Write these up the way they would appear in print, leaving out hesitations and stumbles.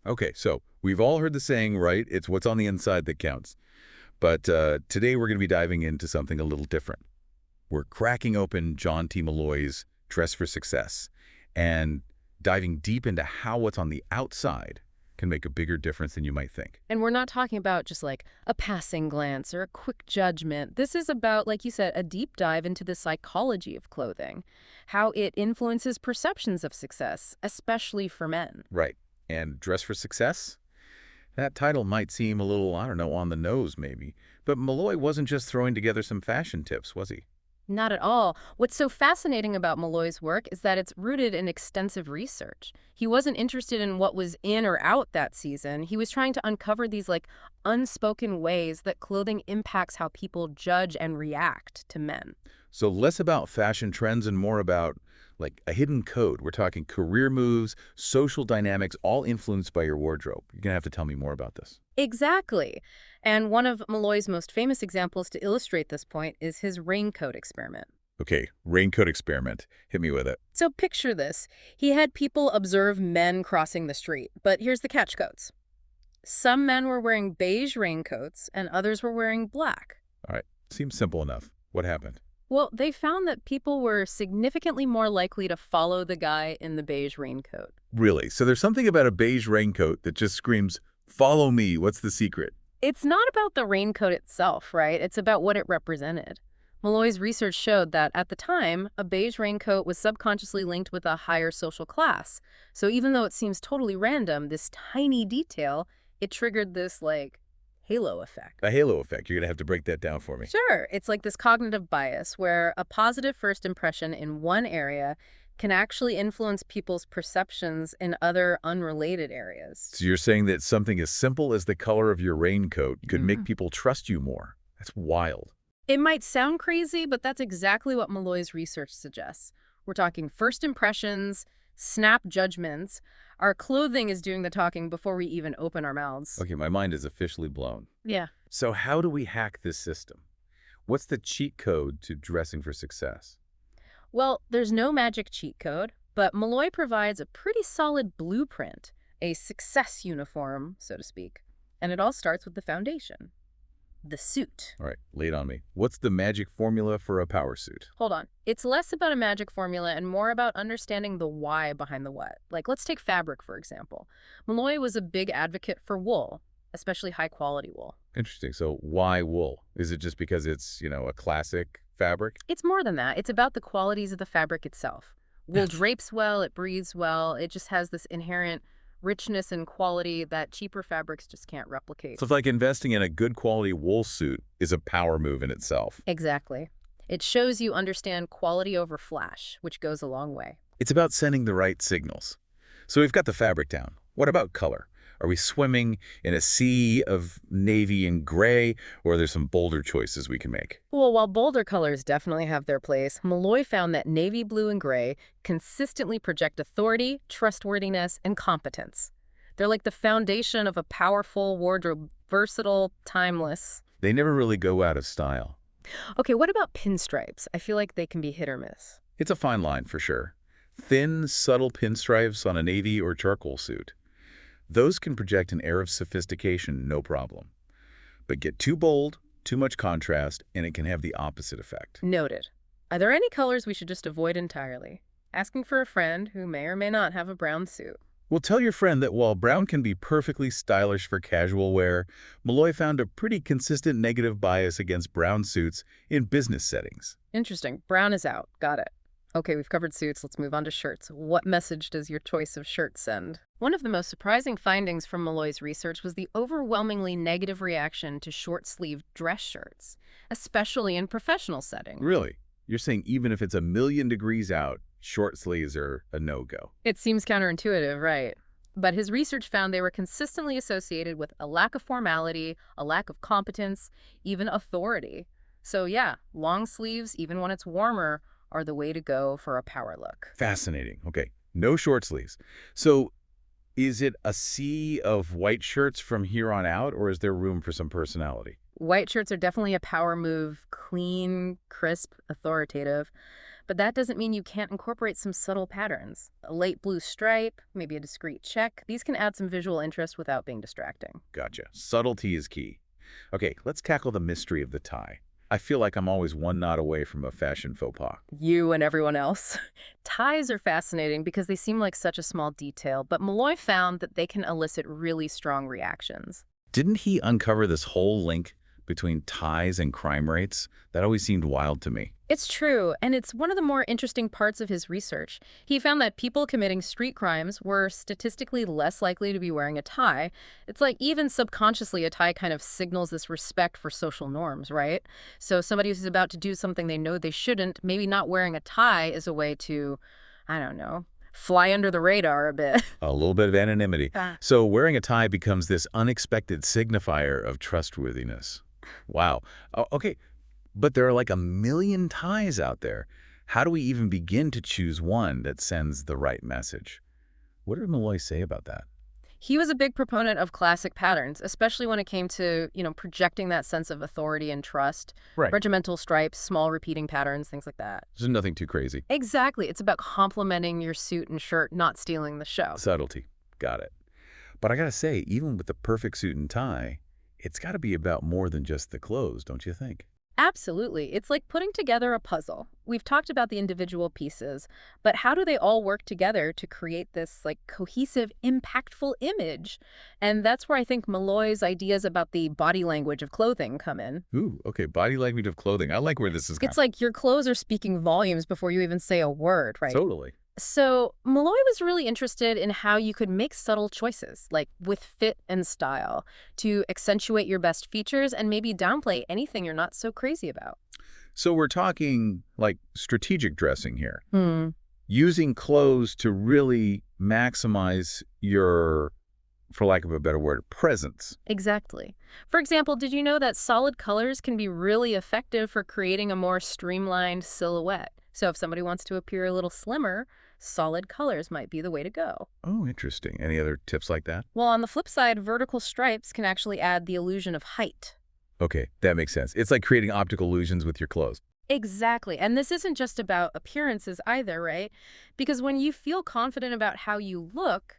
Okay, so we've all heard the saying, right? It's what's on the inside that counts. But today we're going to be diving into something a little different. We're cracking open John T. Molloy's Dress for Success and diving deep into how what's on the outside can make a bigger difference than you might think. And we're not talking about just like a passing glance or a quick judgment. This is about, like you said, a deep dive into the psychology of clothing, how it influences perceptions of success, especially for men. Right. And Dress for Success? That title might seem a little, I don't know, on the nose maybe. But Molloy wasn't just throwing together some fashion tips, was he? Not at all. What's so fascinating about Molloy's work is that it's rooted in extensive research. He wasn't interested in what was in or out that season. He was trying to uncover these unspoken ways that clothing impacts how people judge and react to men. So less about fashion trends and more about like a hidden code. We're talking career moves, social dynamics, all influenced by your wardrobe. You're going to have to tell me more about this. Exactly. And one of Molloy's most famous examples to illustrate this point is his raincoat experiment. Okay, raincoat experiment. Hit me with it. So picture this. He had people observe men crossing the street, but here's the catch codes. Some men were wearing beige raincoats and others were wearing black. All right, seems simple enough. What happened? Well, they found that people were significantly more likely to follow the guy in the beige raincoat. Really? So there's something about a beige raincoat that just screams, follow me. What's the secret? It's not about the raincoat itself, right? It's about what it represented. Molloy's research showed that at the time, a beige raincoat was subconsciously linked with a higher social class. So even though it seems totally random, this tiny detail, it triggered this, halo effect. A halo effect. You're going to have to break that down for me. Sure, it's like this cognitive bias where a positive first impression in one area can actually influence people's perceptions in other unrelated areas. So you're saying that something as simple as the color of your raincoat could make people trust you more. That's wild. It might sound crazy, but that's exactly what Molloy's research suggests. We're talking first impressions, snap judgments. Our clothing is doing the talking before we even open our mouths. Okay, my mind is officially blown. Yeah. So how do we hack this system? What's the cheat code to dressing for success? Well, there's no magic cheat code, but Molloy provides a pretty solid blueprint, a success uniform, so to speak. And it all starts with the foundation, the suit. All right, lay it on me. What's the magic formula for a power suit? Hold on. It's less about a magic formula and more about understanding the why behind the what. Like, let's take fabric, for example. Molloy was a big advocate for wool, especially high-quality wool. Interesting. So why wool? Is it just because it's, a classic fabric? It's more than that. It's about the qualities of the fabric itself. Wool drapes well, it breathes well, it just has this inherent richness and quality that cheaper fabrics just can't replicate. So it's like investing in a good quality wool suit is a power move in itself. Exactly. It shows you understand quality over flash, which goes a long way. It's about sending the right signals. So we've got the fabric down. What about color? Are we swimming in a sea of navy and gray, or are there some bolder choices we can make? Well, while bolder colors definitely have their place, Molloy found that navy blue and gray consistently project authority, trustworthiness, and competence. They're like the foundation of a powerful wardrobe, versatile, timeless. They never really go out of style. Okay, what about pinstripes? I feel like they can be hit or miss. It's a fine line for sure. Thin, subtle pinstripes on a navy or charcoal suit. Those can project an air of sophistication, no problem. But get too bold, too much contrast, and it can have the opposite effect. Noted. Are there any colors we should just avoid entirely? Asking for a friend who may or may not have a brown suit. Well, tell your friend that while brown can be perfectly stylish for casual wear, Molloy found a pretty consistent negative bias against brown suits in business settings. Interesting. Brown is out. Got it. Okay, we've covered suits. Let's move on to shirts. What message does your choice of shirt send? One of the most surprising findings from Molloy's research was the overwhelmingly negative reaction to short-sleeved dress shirts, especially in professional settings. Really? You're saying even if it's a million degrees out, short sleeves are a no-go? It seems counterintuitive, right? But his research found they were consistently associated with a lack of formality, a lack of competence, even authority. So yeah, long sleeves, even when it's warmer, are the way to go for a power look. Fascinating. Okay, no short sleeves. So is it a sea of white shirts from here on out, or is there room for some personality? White shirts are definitely a power move, clean, crisp, authoritative. But that doesn't mean you can't incorporate some subtle patterns. A light blue stripe, maybe a discreet check. These can add some visual interest without being distracting. Gotcha. Subtlety is key. Okay, let's tackle the mystery of the tie. I feel like I'm always one nod away from a fashion faux pas. You and everyone else. Ties are fascinating because they seem like such a small detail, but Molloy found that they can elicit really strong reactions. Didn't he uncover this whole link between ties and crime rates? That always seemed wild to me. It's true, and it's one of the more interesting parts of his research. He found that people committing street crimes were statistically less likely to be wearing a tie. It's like even subconsciously a tie kind of signals this respect for social norms, right? So somebody who's about to do something they know they shouldn't, maybe not wearing a tie is a way to, I don't know, fly under the radar a bit. A little bit of anonymity. Ah. So wearing a tie becomes this unexpected signifier of trustworthiness. Wow. Okay, but there are like a million ties out there. How do we even begin to choose one that sends the right message? What did Molloy say about that? He was a big proponent of classic patterns, especially when it came to, projecting that sense of authority and trust. Right. Regimental stripes, small repeating patterns, things like that. There's nothing too crazy. Exactly. It's about complementing your suit and shirt, not stealing the show. Subtlety. Got it. But I gotta say, even with the perfect suit and tie, it's gotta be about more than just the clothes, don't you think? Absolutely. It's like putting together a puzzle. We've talked about the individual pieces, but how do they all work together to create this like cohesive, impactful image? And that's where I think Molloy's ideas about the body language of clothing come in. Ooh, okay, body language of clothing. I like where this is going. It's like your clothes are speaking volumes before you even say a word, right? Totally. So Molloy was really interested in how you could make subtle choices, like with fit and style, to accentuate your best features and maybe downplay anything you're not so crazy about. So we're talking like strategic dressing here. Hmm. Using clothes to really maximize your, for lack of a better word, presence. Exactly. For example, did you know that solid colors can be really effective for creating a more streamlined silhouette? So if somebody wants to appear a little slimmer, solid colors might be the way to go. Oh, interesting. Any other tips like that? Well, on the flip side, vertical stripes can actually add the illusion of height. Okay, that makes sense. It's like creating optical illusions with your clothes. Exactly. And this isn't just about appearances either, right? Because when you feel confident about how you look,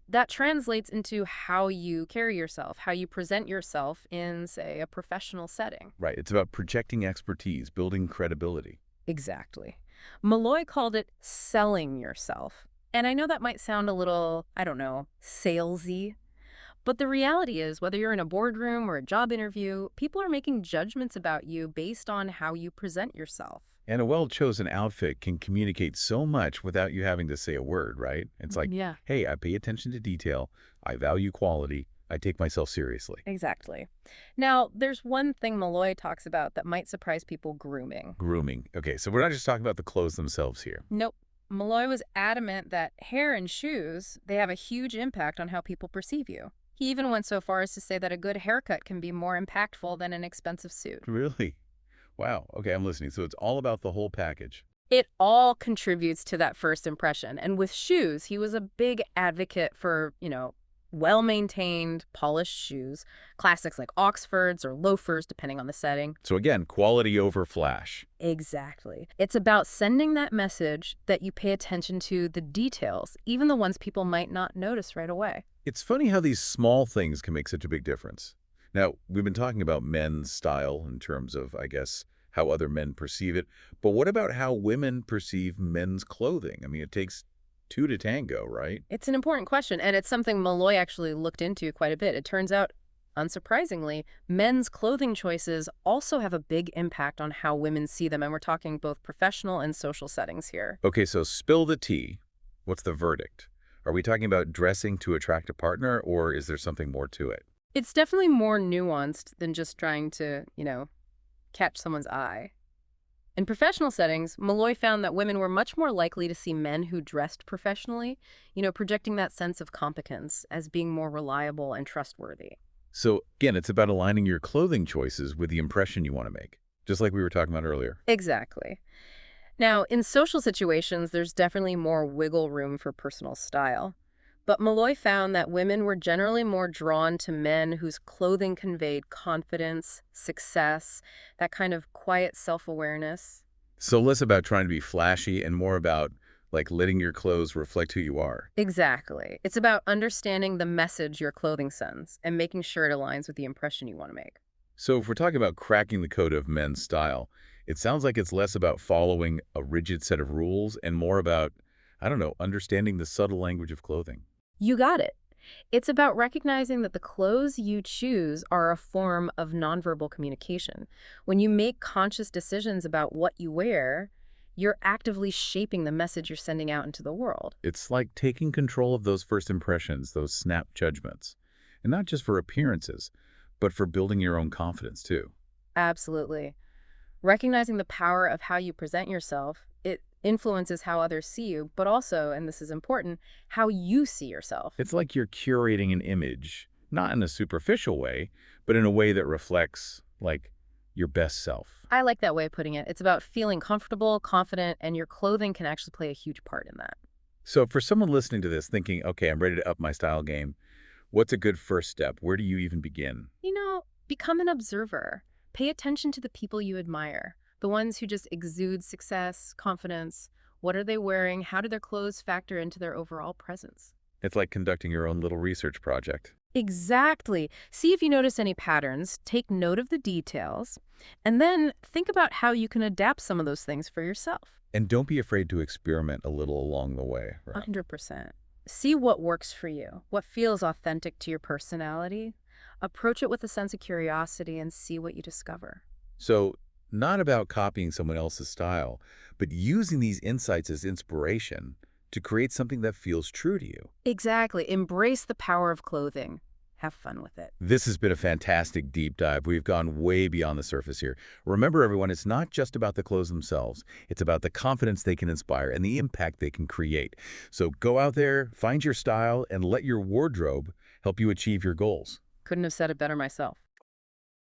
that translates into how you carry yourself, how you present yourself in, say, a professional setting. Right. It's about projecting expertise, building credibility. Exactly. Molloy called it selling yourself. And I know that might sound a little, I don't know, salesy, but the reality is whether you're in a boardroom or a job interview, people are making judgments about you based on how you present yourself. And a well-chosen outfit can communicate so much without you having to say a word, right? It's like, Yeah, hey, I pay attention to detail. I value quality. I take myself seriously. exactly. Now, there's one thing Molloy talks about that might surprise people: grooming. Grooming. Okay, so we're not just talking about the clothes themselves here. Nope. Molloy was adamant that hair and shoes, they have a huge impact on how people perceive you. He even went so far as to say that a good haircut can be more impactful than an expensive suit. Really? Wow. Okay, I'm listening. So it's all about the whole package. It all contributes to that first impression. And with shoes, he was a big advocate for, well-maintained, polished shoes, classics like Oxfords or loafers, depending on the setting. So again, quality over flash. Exactly. It's about sending that message that you pay attention to the details, even the ones people might not notice right away. It's funny how these small things can make such a big difference. Now, we've been talking about men's style in terms of, I guess, how other men perceive it. But what about how women perceive men's clothing? I mean, it takes two to tango, right? It's an important question, and it's something Molloy actually looked into quite a bit. It turns out, unsurprisingly, men's clothing choices also have a big impact on how women see them, and we're talking both professional and social settings here. Okay, so spill the tea. What's the verdict? Are we talking about dressing to attract a partner, or is there something more to it? It's definitely more nuanced than just trying to, catch someone's eye. In professional settings, Molloy found that women were much more likely to see men who dressed professionally, projecting that sense of competence as being more reliable and trustworthy. So again, it's about aligning your clothing choices with the impression you want to make, just like we were talking about earlier. Exactly. Now, in social situations, there's definitely more wiggle room for personal style. But Molloy found that women were generally more drawn to men whose clothing conveyed confidence, success, that kind of quiet self-awareness. So less about trying to be flashy and more about, like, letting your clothes reflect who you are. Exactly. It's about understanding the message your clothing sends and making sure it aligns with the impression you want to make. So if we're talking about cracking the code of men's style, it sounds like it's less about following a rigid set of rules and more about, I don't know, understanding the subtle language of clothing. You got it. It's about recognizing that the clothes you choose are a form of nonverbal communication. When you make conscious decisions about what you wear, you're actively shaping the message you're sending out into the world. It's like taking control of those first impressions, those snap judgments. And not just for appearances, but for building your own confidence too. Absolutely. Recognizing the power of how you present yourself, it influences how others see you, but also, and this is important, how you see yourself. It's like you're curating an image, not in a superficial way, but in a way that reflects, like, your best self. I like that way of putting it. It's about feeling comfortable, confident, and your clothing can actually play a huge part in that. So for someone listening to this thinking, okay, I'm ready to up my style game, what's a good first step? Where do you even begin? Become an observer. Pay attention to the people you admire, the ones who just exude success, confidence. What are they wearing? How do their clothes factor into their overall presence? It's like conducting your own little research project. Exactly. See if you notice any patterns, take note of the details, and then think about how you can adapt some of those things for yourself. And don't be afraid to experiment a little along the way, right? 100%. See what works for you, what feels authentic to your personality. Approach it with a sense of curiosity and see what you discover. So not about copying someone else's style, but using these insights as inspiration to create something that feels true to you. Exactly. Embrace the power of clothing. Have fun with it. This has been a fantastic deep dive. We've gone way beyond the surface here. Remember, everyone, it's not just about the clothes themselves. It's about the confidence they can inspire and the impact they can create. So go out there, find your style, and let your wardrobe help you achieve your goals. Couldn't have said it better myself.